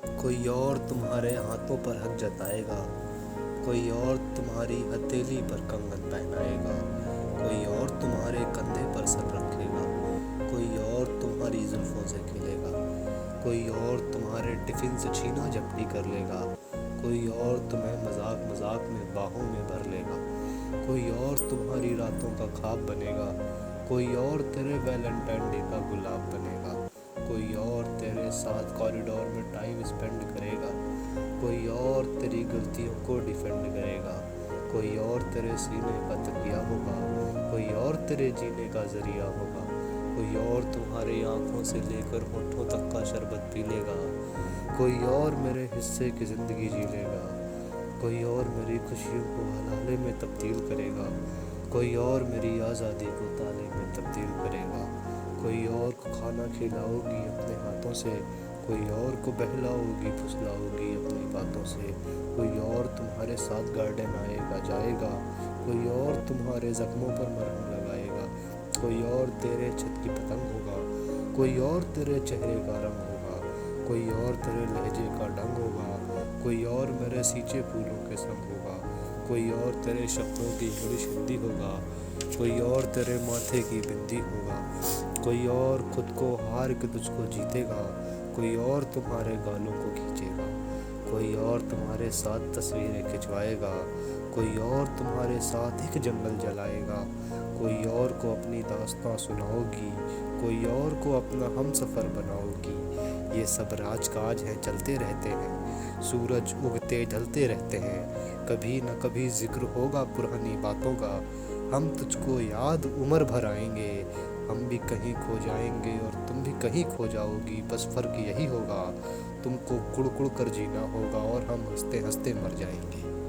कोई और तुम्हारे हाथों पर हक जताएगा, कोई और तुम्हारी हथेली पर कंगन पहनाएगा, कोई और तुम्हारे कंधे पर सर रखेगा, कोई और तुम्हारी जुल्फों से खेलेगा, कोई और तुम्हारे टिफिन से छीना झपटी कर लेगा, कोई और तुम्हें मजाक मजाक में बाहों में भर लेगा, कोई और तुम्हारी रातों का ख्वाब बनेगा, कोई और तेरे वैलेंटाइन डे का गुलाब बनेगा, कोई और तेरे साथ कॉरिडोर में टाइम स्पेंड करेगा, कोई और तेरी गलतियों को डिफेंड करेगा, कोई और तेरे सीने का तकिया होगा, कोई और तेरे जीने का जरिया होगा, कोई और तुम्हारी आंखों से लेकर होठों तक का शरबत पी लेगा, कोई और मेरे हिस्से की ज़िंदगी जी लेगा, कोई और मेरी खुशियों को हलाले में तब्दील करेगा, कोई और मेरी आज़ादी को ताले में तब्दील करेगा, कोई और को खाना खिलाओगी अपने हाथों से, कोई और को बहलाओगी फुसलाओगी अपनी बातों से, कोई और तुम्हारे साथ गार्डन आएगा जाएगा, कोई और तुम्हारे ज़ख्मों पर मरहम लगाएगा, कोई और तेरे छत की पतंग होगा, कोई और तेरे चेहरे का रंग होगा, कोई और तेरे लहजे का ढंग होगा, कोई और मेरे सींचे फूलों के संग होगा, कोई और तेरे शब्दों की इंग्लिश हिंदी होगा, कोई और तेरे माथे की बिंदी होगा, कोई और खुद को हार के तुझको जीतेगा, कोई और तुम्हारे गालों को खींचेगा, कोई और तुम्हारे साथ तस्वीरें खिंचवाएगा, कोई और तुम्हारे साथ एक जंगल जलाएगा, कोई और को अपनी दास्तां सुनाओगी, कोई और को अपना हम सफ़र बनाओगी। ये सब राजकाज हैं, चलते रहते हैं, सूरज उगते ढलते रहते हैं, कभी न कभी जिक्र होगा पुरानी बातों का, हम तुझको याद उम्र भर आएंगे, हम भी कहीं खो जाएंगे और तुम भी कहीं खो जाओगी, बस फ़र्क यही होगा, तुमको कुड़ कुड़ कर जीना होगा और हम हंसते हंसते मर जाएंगे।